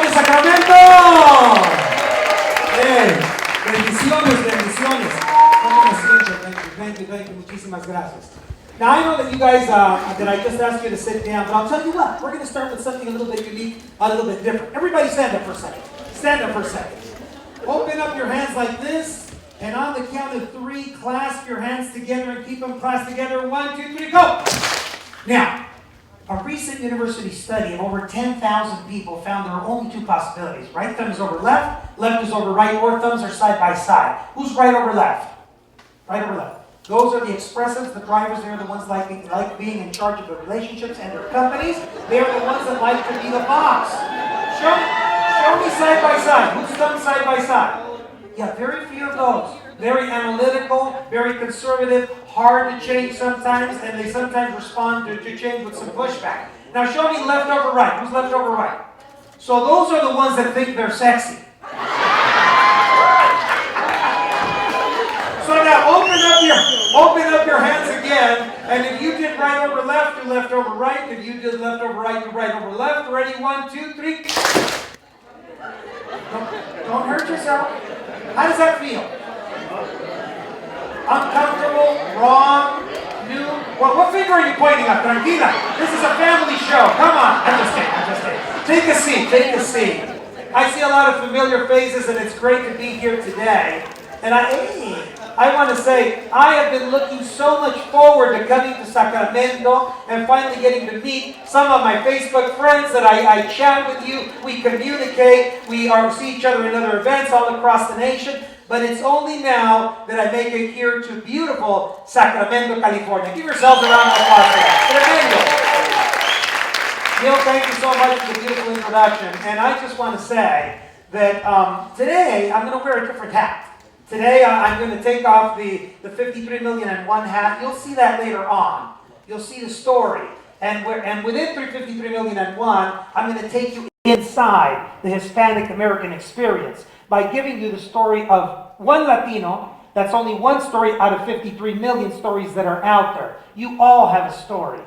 de Sacramento! Hey, bendiciones, bendiciones. Thank you, muchísimas gracias. Now I know that you guys, that I just asked you to sit down, but I'll tell you what, we're going to start with something a little bit unique, a little bit different. Everybody stand up for a second. Stand up for a second. Open up your hands like this, and on the count of 3, clasp your hands together and keep them clasped together. 1, 2, 3, go! Now, a recent university study of over 10,000 people found there are only 2 possibilities. Right thumb is over left, left is over right, or thumbs are side by side. Who's right over left? Right over left. Those are the expressives, the drivers. They're the ones like being in charge of the relationships and their companies. They're the ones that like to be the boss. Show me side by side. Who's thumb side by side? Yeah, very few of those. Very analytical, very conservative, hard to change sometimes, and they sometimes respond to change with some pushback. Now show me left over right. Who's left over right? So those are the ones that think they're sexy. So now open up your hands again, and if you did right over left, do left over right. If you did left over right, do right over left. Ready? 1, 2, 3. Don't hurt yourself. How does that feel? Uncomfortable, wrong, new. Well, what finger are you pointing at? Tranquila. This is a family show. Come on. I'm just kidding. Take a seat. I see a lot of familiar faces, and it's great to be here today. And I want to say, I have been looking so much forward to coming to Sacramento and finally getting to meet some of my Facebook friends that I chat with you. We communicate. We see each other in other events all across the nation. But it's only now that I make it here to beautiful Sacramento, California. Give yourselves a round of applause for that. Neil, thank you so much for the beautiful introduction. And I just want to say that today I'm going to wear a different hat. Today I'm going to take off the 53 million and one hat. You'll see that later on. You'll see the story. And within 353 million and one, I'm going to take you inside the Hispanic American experience by giving you the story of one Latino. That's only one story out of 53 million stories that are out there. You all have a story.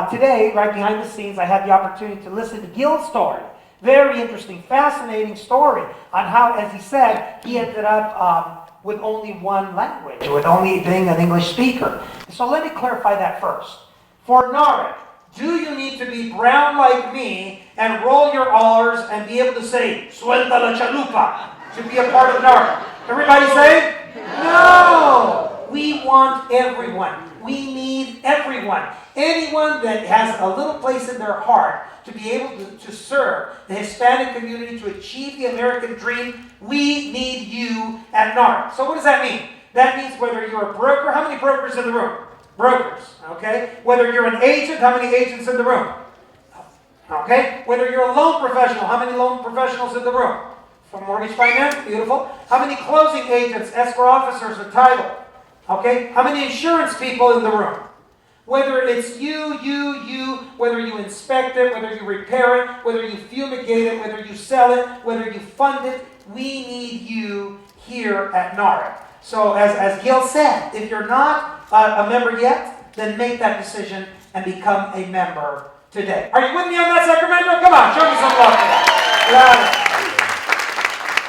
Today, right behind the scenes, I had the opportunity to listen to Gil's story. Very interesting, fascinating story on how, as he said, he ended up with only one language, with only being an English speaker. So let me clarify that first. For NAHREP, do you need to be brown like me and roll your R's and be able to say, suelta la chalupa, to be a part of NAHREP? Everybody say, no! We want everyone. We need everyone. Anyone that has a little place in their heart to be able to serve the Hispanic community, to achieve the American dream, we need you at NAHREP. So what does that mean? That means whether you're a broker, how many brokers in the room? Brokers, okay? Whether you're an agent, how many agents in the room? Okay? Whether you're a loan professional, how many loan professionals in the room? For mortgage finance, beautiful. How many closing agents, escrow officers, or title? Okay? How many insurance people in the room? Whether it's you, whether you inspect it, whether you repair it, whether you fumigate it, whether you sell it, whether you fund it, we need you here at NAHREP. So as Gil said, if you're not a member yet, then make that decision and become a member today. Are you with me on that, Sacramento? Come on, show me some love for that.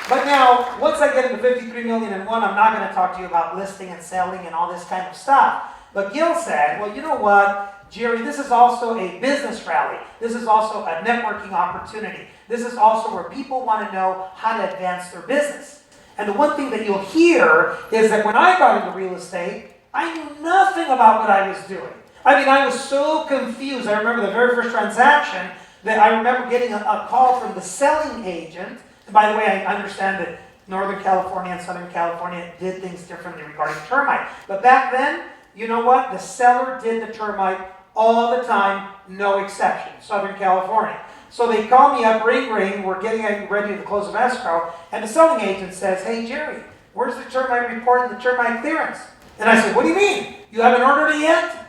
But now, once I get into 53 million and one, I'm not going to talk to you about listing and selling and all this kind of stuff. But Gil said, well, you know what, Jerry, this is also a business rally. This is also a networking opportunity. This is also where people want to know how to advance their business. And the one thing that you'll hear is that when I got into real estate, I knew nothing about what I was doing. I mean, I was so confused. I remember the very first transaction that I remember getting a call from the selling agent. And by the way, I understand that Northern California and Southern California did things differently regarding termite. But back then, you know what? The seller did the termite all the time, no exception. Southern California. So they call me up, ring, we're getting ready to close of escrow, and the selling agent says, hey, Jerry, where's the termite report and the termite clearance? And I said, what do you mean? You haven't ordered it yet?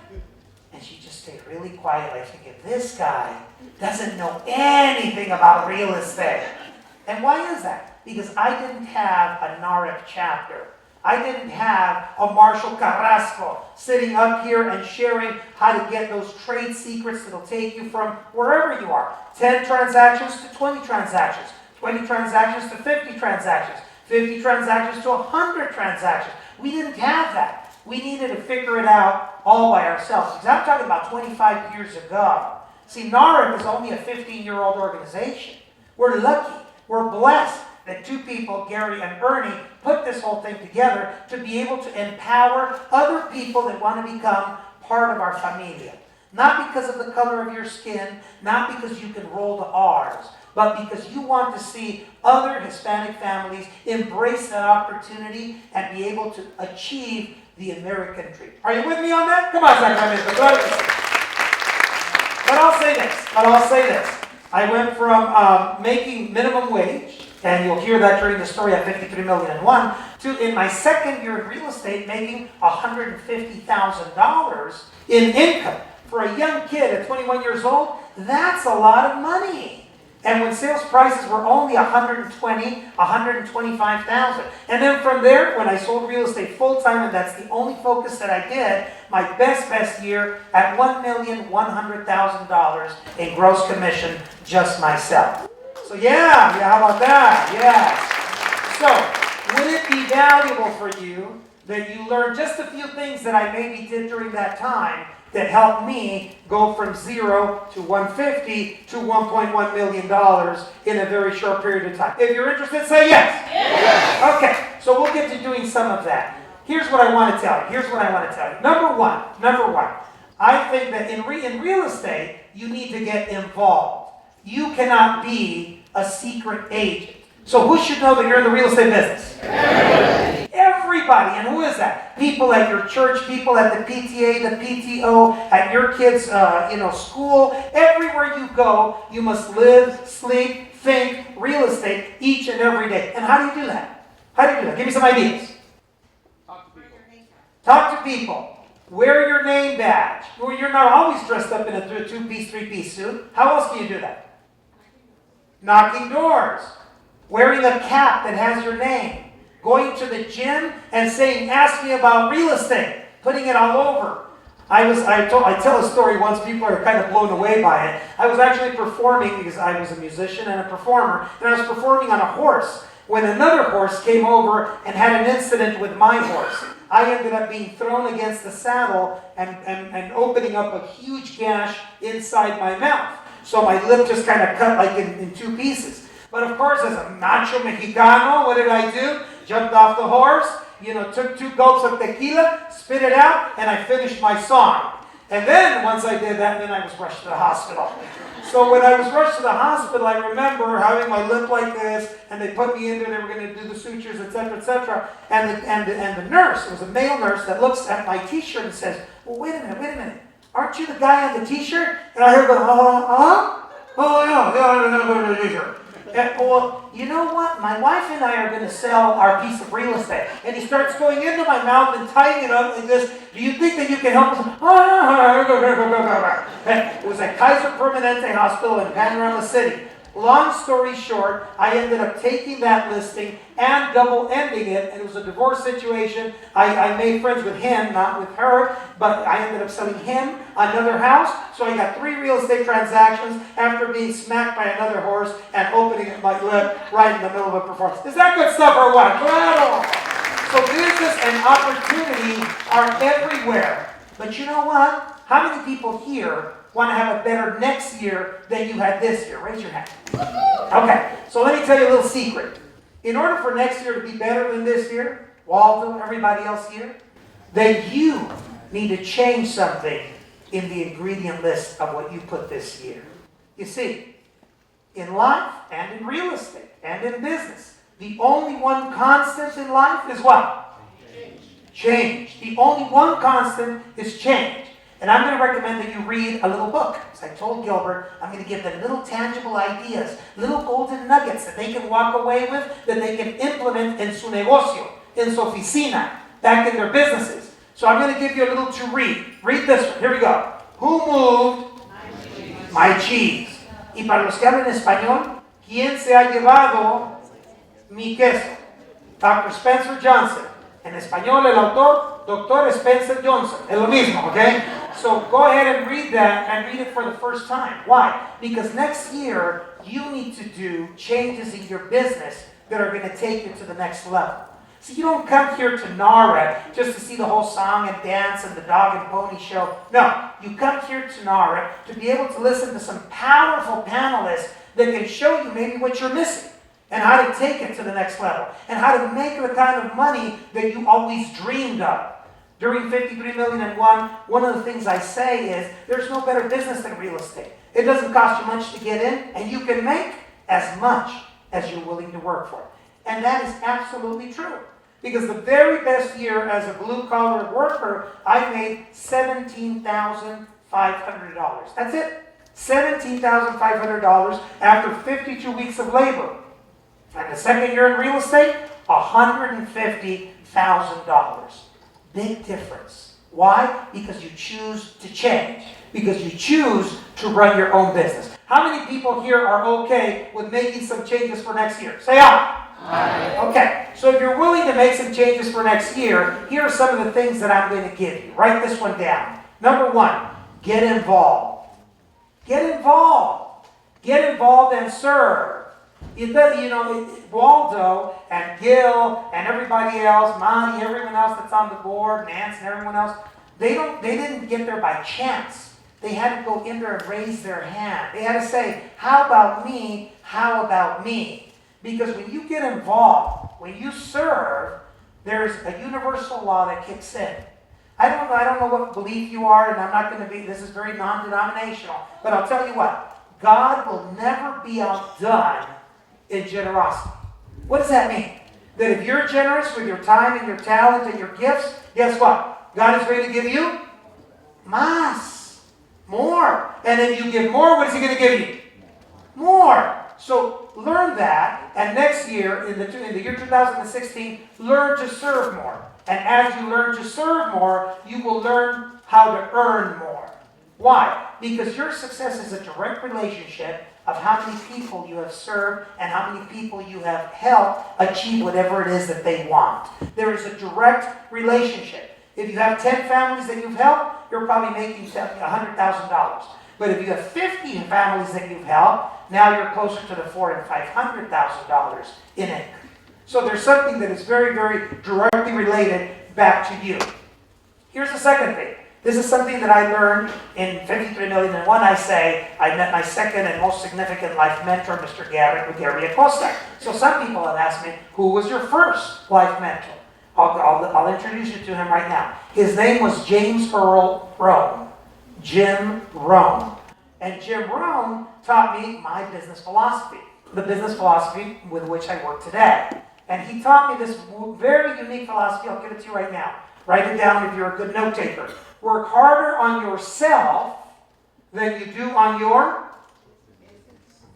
And she just stayed really quiet, like thinking, this guy doesn't know anything about real estate. And why is that? Because I didn't have a NAHREP chapter. I didn't have a Marshall Carrasco sitting up here and sharing how to get those trade secrets that'll take you from wherever you are. 10 transactions to 20 transactions, 20 transactions to 50 transactions, 50 transactions to 100 transactions. We didn't have that. We needed to figure it out all by ourselves. Because I'm talking about 25 years ago. See, NAHREP is only a 15-year-old organization. We're lucky. We're blessed that two people, Gary and Ernie, put this whole thing together to be able to empower other people that want to become part of our familia. Not because of the color of your skin, not because you can roll the R's, but because you want to see other Hispanic families embrace that opportunity and be able to achieve the American dream. Are you with me on that? Come on, Sacramento. But I'll say this. I went from making minimum wage, and you'll hear that during the story at 53 million and one, to in my second year in real estate making $150,000 in income. For a young kid at 21 years old, that's a lot of money. And when sales prices were only $120,000, $125,000. And then from there, when I sold real estate full-time, and that's the only focus that I did, my best year at $1,100,000 in gross commission, just myself. So yeah, how about that? Yes. So, would it be valuable for you that you learn just a few things that I maybe did during that time that helped me go from 0 to 150 to $1.1 million in a very short period of time? If you're interested, say yes. Yes. Okay, so we'll get to doing some of that. Here's what I want to tell you. Number one, I think that in real estate, you need to get involved. You cannot be a secret agent. So who should know that you're in the real estate business? Everybody. And who is that? People at your church, people at the PTA, the PTO, at your kids' school. Everywhere you go, you must live, sleep, think real estate each and every day. And how do you do that? Give me some ideas. Talk to people. Wear your name badge. Well, you're not always dressed up in a 2-piece, 3-piece suit. How else can you do that? Knocking doors. Wearing a cap that has your name. Going to the gym and saying, ask me about real estate. Putting it all over. I tell a story once, people are kind of blown away by it. I was actually performing, because I was a musician and a performer, and I was performing on a horse when another horse came over and had an incident with my horse. I ended up being thrown against the saddle and opening up a huge gash inside my mouth. So my lip just kind of cut like in 2 pieces. But of course, as a macho Mexicano, what did I do? Jumped off the horse, took 2 gulps of tequila, spit it out, and I finished my song. And then, once I did that, then I was rushed to the hospital. So when I was rushed to the hospital, I remember having my lip like this, and they put me in there, they were going to do the sutures, etc., etc. And the nurse, it was a male nurse, that looks at my t-shirt and says, well, wait a minute. Aren't you the guy on the t-shirt? And I heard go, Oh, yeah, I remember the t-shirt. Well, you know what? My wife and I are going to sell our piece of real estate. And he starts going into my mouth and tying it up like this. Do you think that you can help us? It was at Kaiser Permanente Hospital in Panorama City. Long story short, I ended up taking that listing and double-ending it, and it was a divorce situation. I made friends with him, not with her, but I ended up selling him another house. So I got 3 real estate transactions after being smacked by another horse and opening my lip right in the middle of a performance. Is that good stuff or what? Claro! So business and opportunity are everywhere. But you know what? How many people here want to have a better next year than you had this year? Raise your hand. Okay, so let me tell you a little secret. In order for next year to be better than this year, Waldo, everybody else here, then you need to change something in the ingredient list of what you put this year. You see, in life and in real estate and in business, the only one constant in life is what? Change. The only one constant is change. And I'm going to recommend that you read a little book. As I told Gilbert, I'm going to give them little tangible ideas, little golden nuggets that they can walk away with, that they can implement in su negocio, in su oficina, back in their businesses. So I'm going to give you a little to read. Read this one. Here we go. Who moved my cheese? Y para los que hablan español, ¿quién se ha llevado mi queso? Dr. Spencer Johnson En español, el autor, Dr. Spencer Johnson. Es lo mismo, okay? So go ahead and read that and read it for the first time. Why? Because next year, you need to do changes in your business that are going to take you to the next level. So you don't come here to NAHREP just to see the whole song and dance and the dog and pony show. No, you come here to NAHREP to be able to listen to some powerful panelists that can show you maybe what you're missing and how to take it to the next level and how to make the kind of money that you always dreamed of. During 53 million and one of the things I say is there's no better business than real estate. It doesn't cost you much to get in, and you can make as much as you're willing to work for. And that is absolutely true. Because the very best year as a blue-collar worker, I made $17,500. That's it. $17,500 after 52 weeks of labor. And the second year in real estate, $150,000. Big difference. Why? Because you choose to change. Because you choose to run your own business. How many people here are okay with making some changes for next year? Say aye. Aye. Okay, so if you're willing to make some changes for next year, here are some of the things that I'm going to give you. Write this one down. Number one, get involved. Get involved. Get involved and serve. Waldo and Gil and everybody else, Monty, everyone else that's on the board, Nance and everyone else, they didn't get there by chance. They had to go in there and raise their hand. They had to say, how about me? How about me? Because when you get involved, when you serve, there's a universal law that kicks in. I don't know what belief you are, and I'm not going to be, this is very non-denominational, but I'll tell you what, God will never be outdone in generosity. What does that mean? That if you're generous with your time and your talent and your gifts, guess what? God is going to give you more. And if you give more, what is He going to give you? More. So learn that, and next year, in the year 2016, learn to serve more. And as you learn to serve more, you will learn how to earn more. Why? Because your success is a direct relationship of how many people you have served and how many people you have helped achieve whatever it is that they want. There is a direct relationship. If you have 10 families that you've helped, you're probably making $100,000. But if you have 50 families that you've helped, now you're closer to the $400,000 and $500,000 in income. So there's something that is very, very directly related back to you. Here's the second thing. This is something that I learned in 53 million and one. I met my second and most significant life mentor, Mr. Gary Acosta. So some people have asked me, who was your first life mentor? I'll introduce you to him right now. His name was James Earl Rohn. Jim Rohn. And Jim Rohn taught me my business philosophy, the business philosophy with which I work today. And he taught me this very unique philosophy. I'll give it to you right now. Write it down if you're a good note taker. Work harder on yourself than you do on your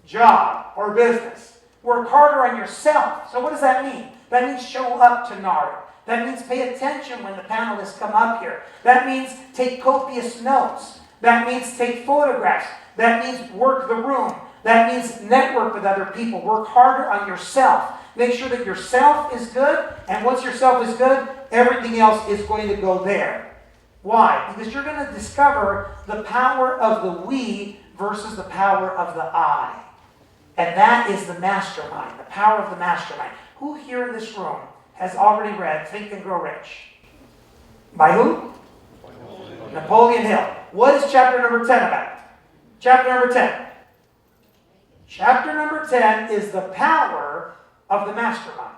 job or business. Work harder on yourself. So what does that mean? That means show up to NAHREP. That means pay attention when the panelists come up here. That means take copious notes. That means take photographs. That means work the room. That means network with other people. Work harder on yourself. Make sure that yourself is good, and once yourself is good, everything else is going to go there. Why? Because you're going to discover the power of the we versus the power of the I. And that is the mastermind, the power of the mastermind. Who here in this room has already read Think and Grow Rich? By who? Napoleon Hill. What is chapter number 10 about? Chapter number 10. Chapter number 10 is the power of the mastermind.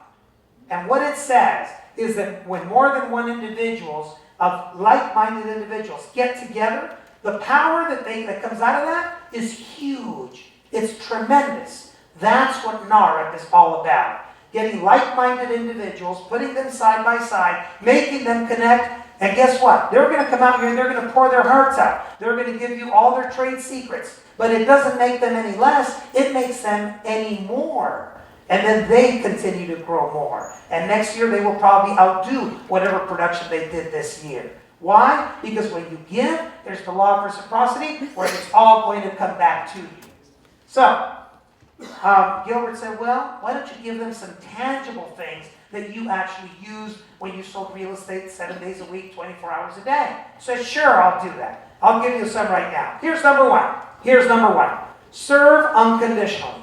And what it says is that when more than one individuals, of like-minded individuals, get together, the power that comes out of that is huge. It's tremendous. That's what NAHREP is all about. Getting like-minded individuals, putting them side by side, making them connect, and guess what? They're going to come out here and they're going to pour their hearts out. They're going to give you all their trade secrets. But it doesn't make them any less. It makes them any more. And then they continue to grow more. And next year they will probably outdo whatever production they did this year. Why? Because when you give, there's the law of reciprocity where it's all going to come back to you. So, Gilbert said, well, why don't you give them some tangible things that you actually use when you sold real estate 7 days a week, 24 hours a day? So sure, I'll do that. I'll give you some right now. Here's number one. Serve unconditionally.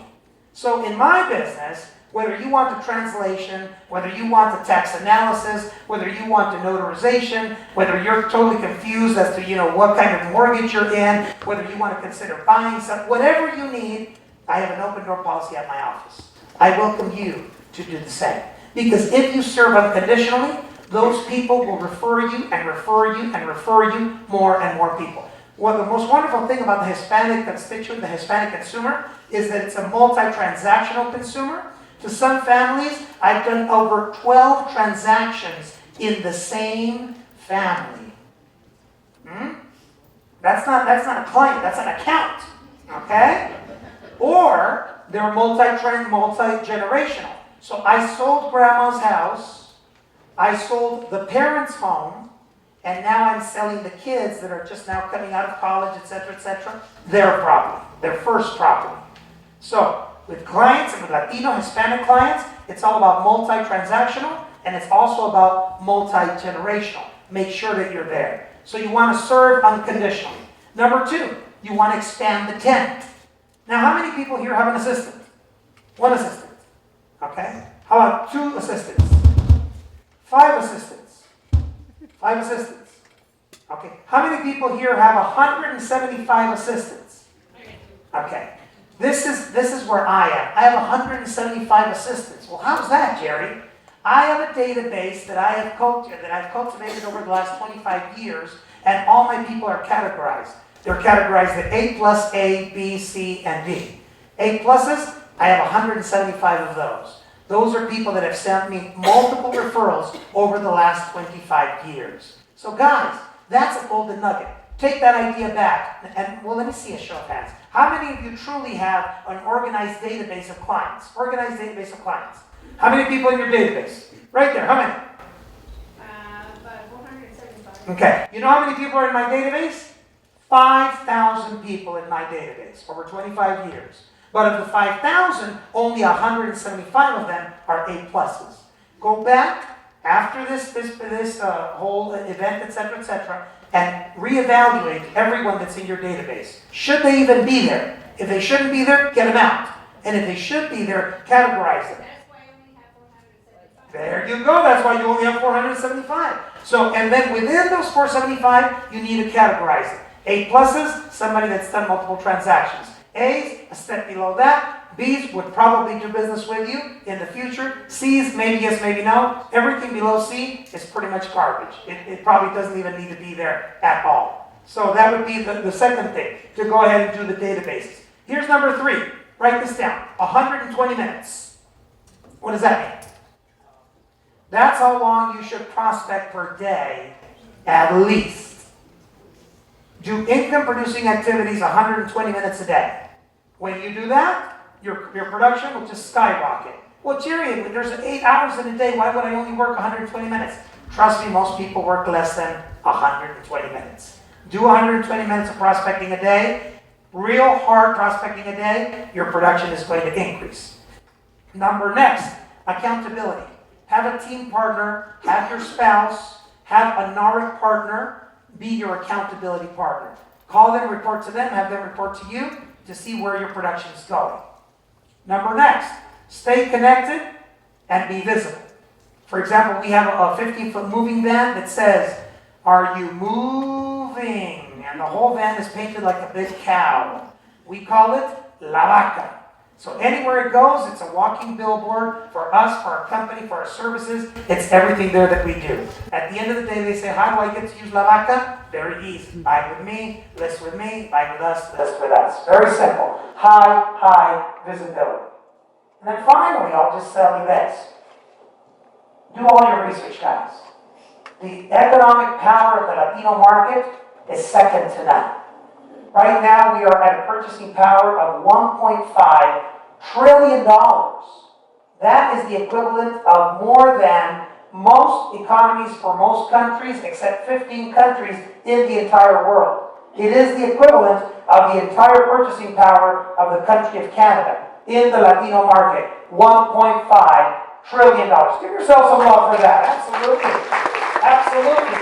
So in my business, whether you want the translation, whether you want the tax analysis, whether you want the notarization, whether you're totally confused as to what kind of mortgage you're in, whether you want to consider buying something, whatever you need, I have an open door policy at my office. I welcome you to do the same. Because if you serve unconditionally, those people will refer you and refer you and refer you more and more people. Well, the most wonderful thing about the Hispanic constituent, the Hispanic consumer, is that it's a multi-transactional consumer. To some families, I've done over 12 transactions in the same family. That's not a client, that's an account. Okay? Or they're multi-generational. So I sold grandma's house, I sold the parents' home, and now I'm selling the kids that are just now coming out of college, etc., their property, their first property. So with clients and with Latino, Hispanic clients, it's all about multi-transactional, and it's also about multi-generational. Make sure that you're there. So you want to serve unconditionally. Number two, you want to expand the tent. Now, how many people here have an assistant? One assistant. Okay? How about 2 assistants? 5 assistants? 5 assistants. Okay. How many people here have 175 assistants? Okay. This is where I am. I have 175 assistants. Well, how's that, Jerry? I have a database that I've cultivated over the last 25 years, and all my people are categorized. They're categorized at A+, A, B, C, and D. A+, I have 175 of those. Those are people that have sent me multiple referrals over the last 25 years. So guys, that's a golden nugget. Take that idea back. And well, let me see a show of hands. How many of you truly have an organized database of clients? Organized database of clients. How many people in your database? Right there, how many? About 475. Okay. You know how many people are in my database? 5,000 people in my database over 25 years. But of the 5,000, only 175 of them are A+. Go back after this whole event, etc., and reevaluate everyone that's in your database. Should they even be there? If they shouldn't be there, get them out. And if they should be there, categorize them. That's why I only have 475. There you go. That's why you only have 475. So, and then within those 475, you need to categorize it. A+, somebody that's done multiple transactions. A's, a step below that. B's would probably do business with you in the future. C's, maybe yes, maybe no. Everything below C is pretty much garbage. It probably doesn't even need to be there at all. So that would be the second thing, to go ahead and do the databases. Here's number 3. Write this down. 120 minutes. What does that mean? That's how long you should prospect per day, at least. Do income-producing activities 120 minutes a day. When you do that, your production will just skyrocket. Well, Jerry, there's 8 hours in a day. Why would I only work 120 minutes? Trust me, most people work less than 120 minutes. Do 120 minutes of prospecting a day, real hard prospecting a day, your production is going to increase. Next, accountability. Have a team partner, have your spouse, have a NAHREP partner, be your accountability partner. Call them, report to them, have them report to you to see where your production is going. Next, stay connected and be visible. For example, we have a 15-foot moving van that says, "Are you moving?" And the whole van is painted like a big cow. We call it La Vaca. So anywhere it goes, it's a walking billboard for us, for our company, for our services. It's everything there that we do. At the end of the day, they say, how do I get to use La Vaca? Very easy. Buy with me, list with me, buy with us, list with us. Very simple. High visibility. And then finally, I'll just tell you this. Do all your research, guys. The economic power of the Latino market is second to none. Right now, we are at a purchasing power of $1.5 trillion. That is the equivalent of more than most economies for most countries, except 15 countries in the entire world. It is the equivalent of the entire purchasing power of the country of Canada. in the Latino market. $1.5 trillion. Give yourself some love for that. Absolutely. Absolutely.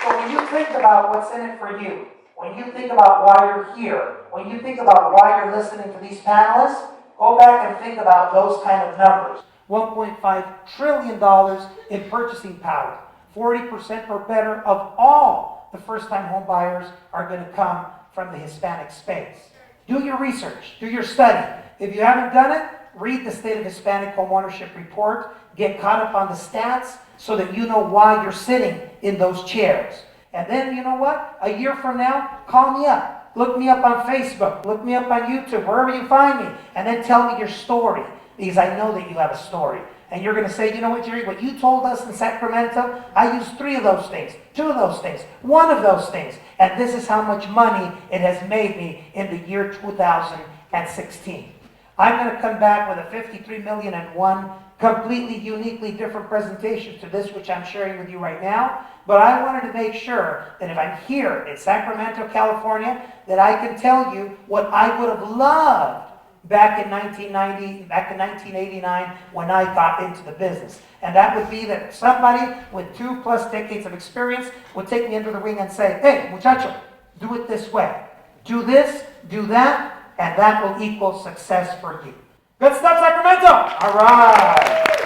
So when you think about what's in it for you, when you think about why you're here, when you think about why you're listening to these panelists, go back and think about those kind of numbers. $1.5 trillion in purchasing power. 40% or better of all the first-time home buyers are going to come from the Hispanic space. Do your research. Do your study. If you haven't done it, read the State of Hispanic Homeownership Report. Get caught up on the stats so that you know why you're sitting in those chairs. And then, you know what? A year from now, call me up. Look me up on Facebook. Look me up on YouTube, wherever you find me. And then tell me your story, because I know that you have a story. And you're going to say, you know what, Jerry, what you told us in Sacramento, I used 3 of those things, 2 of those things, 1 of those things. And this is how much money it has made me in the year 2016. I'm going to come back with a 53 million and one completely uniquely different presentation to this which I'm sharing with you right now. But I wanted to make sure that if I'm here in Sacramento, California, that I can tell you what I would have loved back in 1990, back in 1989 when I got into the business. And that would be that somebody with 2+ decades of experience would take me under the wing and say, hey, muchacho, do it this way. Do this, do that, and that will equal success for you. Good stuff, Sacramento! All right.